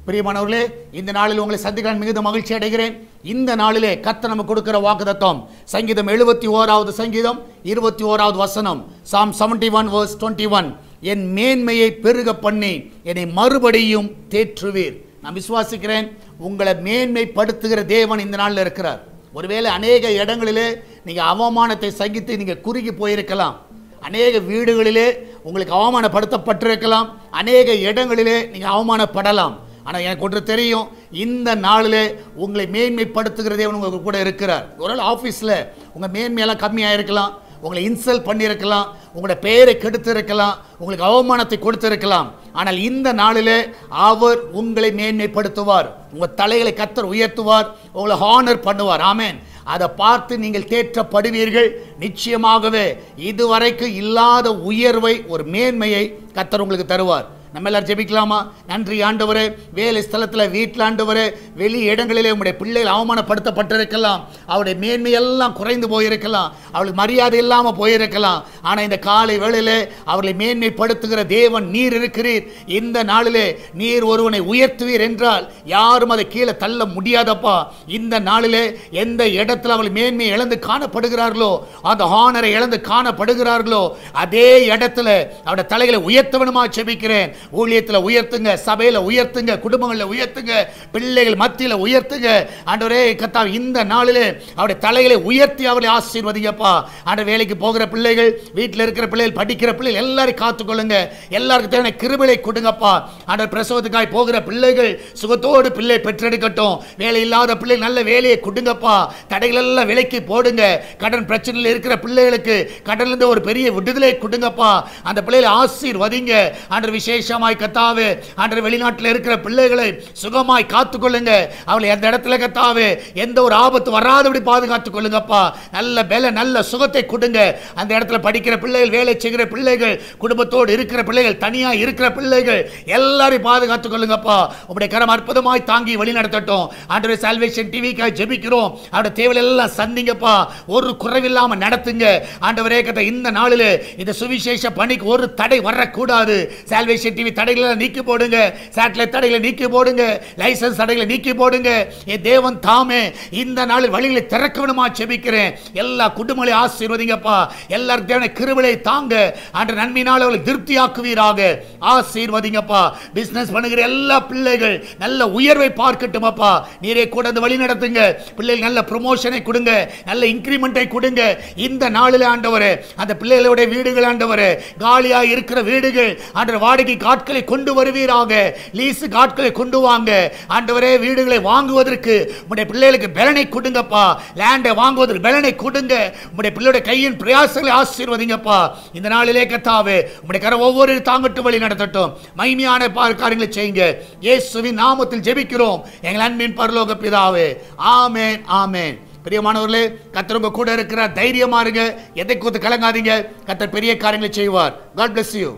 பிரியமானவர்களே, இந்த நாளில் உங்களை சந்திக்க மிகுந்த மகிழ்ச்சி அடைகிறேன். இந்த நாளிலே கர்த்தர் நமக்கு கொடுக்கிற வாக்குத்தத்தம் சங்கீதம் 71வது சங்கீதம் 21வது வசனம். Psalm 71 verse 21. என் மேன்மையை பெருக பண்ணி என்னை மறுபடியும் தேற்றுவீர். நான் விசுவாசிக்கிறேன், உங்களை மேன்மைப்படுத்துகிற தேவன் இந்த நாளில் இருக்கிறார். ஒருவேளை அநேக இடங்களிலே நீங்கள் அவமானத்தை சகித்து நீங்கள் குறுகி போயிருக்கலாம். அநேக வீடுகளிலே உங்களுக்கு அவமானப்படுத்தப்பட்டிருக்கலாம். அநேக இடங்களிலே நீங்கள் அவமானப்படலாம். ஆனால் எனக்கு ஒன்று தெரியும், இந்த நாளில் உங்களை மேன்மைப்படுத்துகிறதே உங்களுக்கு கூட இருக்கிறார். ஒரு நாள் ஆஃபீஸில் உங்கள் மேன்மையெல்லாம் கம்மியாக இருக்கலாம், உங்களை இன்சல்ட் பண்ணியிருக்கலாம், உங்களோட பெயரை கெடுத்து இருக்கலாம், உங்களுக்கு அவமானத்தை கொடுத்திருக்கலாம். ஆனால் இந்த நாளிலே அவர் உங்களை மேன்மைப்படுத்துவார். உங்கள் தலைகளை கர்த்தர் உயர்த்துவார், உங்களை ஹானர் பண்ணுவார். ஆமென். அதை பார்த்து நீங்கள் தேற்றப்படுவீர்கள். நிச்சயமாகவே இதுவரைக்கும் இல்லாத உயர்வை, ஒரு மேன்மையை கர்த்தர் உங்களுக்கு தருவார். நம்ம எல்லாரும் ஜெபிக்கலாமா? நன்றி ஆண்டவரே, வேலை ஸ்தலத்தில், வீட்டில் ஆண்டவரே, வெளி இடங்களிலே உங்களுடைய பிள்ளைகள் அவமானப்படுத்தப்பட்டிருக்கலாம், அவருடைய மேன்மையெல்லாம் குறைந்து போயிருக்கலாம், அவளுக்கு மரியாதை இல்லாமல் போயிருக்கலாம். ஆனால் இந்த காலை வேளையிலே அவர்களை மேன்மைப்படுத்துகிற தேவன் நீர் இருக்கிறீர். இந்த நாளிலே நீர் ஒருவனை உயர்த்துவீர் என்றால் யாரும் அதை கீழே தள்ள முடியாதப்பா. இந்த நாளிலே எந்த இடத்துல அவள் மேன்மையை இழந்து காணப்படுகிறார்களோ, அந்த ஹானரை இழந்து காணப்படுகிறார்களோ, அதே இடத்துல அவருடைய தலைகளை உயர்த்தவனுமா ஜெபிக்கிறேன். ஊழியத்தில் உயர்த்துங்க, சபையில் உயர்த்துங்க, குடும்பங்களில் உயர்த்துங்க, பிள்ளைகள் மத்தியில் உயர்த்துங்க. ஆண்டவரே கர்த்தாவே, இந்த நாளிலே அவருடைய தலைகளை உயர்த்தி அவர்களை ஆசீர்வதிங்கப்பா. ஆண்டவர், வேலைக்கு போகிற பிள்ளைகள், வீட்டில் இருக்கிற பிள்ளைகள், படிக்கிற பிள்ளைகள் எல்லாரையும் காத்துக்கொள்ளுங்க. எல்லாருக்கும் தேவையான கிருபையை கொடுங்கப்பா. ஆண்டவர், பிரசவத்துக்காய் போகிற பிள்ளைகள் சுகத்தோடு பிள்ளை பெற்றெடுக்கட்டும். வேலை இல்லாத பிள்ளைகள் நல்ல வேலையை கொடுங்கப்பா. தடைகள் எல்லாம் விலைக்கு போடுங்க. கடன் பிரச்சனையில் இருக்கிற பிள்ளைகளுக்கு கடனிலிருந்து ஒரு பெரிய விடுதலை கொடுங்கப்பா. அந்த பிள்ளைகளை ஆசீர்வதிங்க. ஆண்டவர், விசேஷமாய் கர்த்தாவே, ஆண்டவர், வெளிநாட்டில் இருக்கிற பிள்ளைகளை சுகமாய் காத்துக்கொள்ளுங்க. அவளை அந்த இடத்துல கர்த்தாவே எந்த ஒரு ஆபத்து வராதபடி பாதுகாத்துக் கொள்ளுங்கப்பா. நல்ல பல, நல்ல சுகத்தை கொடுங்க. அந்த இடத்துல படிக்கிற பிள்ளைகள், வேலை செய்கிற பிள்ளைகள், குடும்பத்தோடு இருக்கிற பிள்ளைகள், தனியா இருக்கிற பிள்ளைகள் எல்லாரையும் பாதுகாத்துக் கொள்ளுங்கப்பா. உங்களுடைய கரம் அற்புதமாய் தாங்கி வழி நடத்தட்டும். ஆண்டவர், சால்வேஷன் டிவிக்காக ஜெபிக்கிறோம். அவருடைய தேவைகள் எல்லாம் சந்திங்கப்பா. ஒரு குறைவில்லாம நடத்துங்க. ஆண்டவரே கர்த்தாவே, இந்த நாளிலே இந்த சுவிசேஷ பணிக்கு ஒரு தடை வரக்கூடாது. சால்வேஷன் டிவி தடைகளை நீக்கி போடுங்க. சேட்டலைட் தடைகளை நீக்கி போடுங்க. லைசன்ஸ் தடைகளை நீக்கி போடுங்க. என் தேவன் தாமே இந்த நாளில் வழிகளை திறக்க வேணுமா ஜெபிக்கிறேன். எல்லா குடும்பங்களையும் ஆசீர்வதிங்கப்பா. எல்லாருக்கும் தேவையான கிருபையை தாங்க. ஆண்டவர், நன்மையினால் அவளை திருப்தியாக்குவீராக. ஆசீர்வதிங்கப்பா. பிசினஸ் பண்ணுகிற எல்லா பிள்ளைகள் நல்ல உயர்வை பார்க்கட்டுமப்பா. நீரே கூட அந்த வழி நடத்துங்க. பிள்ளைகள் நல்ல ப்ரமோஷனை கொடுங்க, நல்ல இன்கிரிமெண்டை கொடுங்க. இந்த நாளில் ஆண்டவரே, அந்த பிள்ளைகளுடைய வீடுகள் ஆண்டவரே, காலியாக இருக்கிற வீடுகள் ஆண்டவர், வாடகை ஆட்களை கொண்டு வருவீராக. லீஸு ஆட்களை கொண்டு வாங்க. ஆண்டவரே, வீடுகளை வாங்குவதற்கு உம்முடைய பிள்ளைகளுக்கு பலனை கொடுங்கப்பா. லேண்டை வாங்குவதற்கு பலனை கொடுங்க. உம்முடைய பிள்ளையுடைய கையின் பிரயாசங்களை ஆசீர்வதிங்கப்பா. இந்த நாளிலே கர்த்தாவே, உம்முடைய கரம் ஒவ்வொரு தாங்கட்டு வழி நடத்தட்டும். மகிமையான காரியங்களை செய்யுங்க. இயேசுவின் நாமத்தில் ஜெபிக்கிறோம் எங்கள் அன்பின் பரலோக பிதாவே. ஆமென், ஆமென். பிரியமானவர்களே, கர்த்தர் உங்க கூட இருக்கிற தைரியமா இருங்க. எதை குறித்து கலங்காதீங்க. கர்த்தர் பெரிய காரியங்களை செய்வார். God bless you.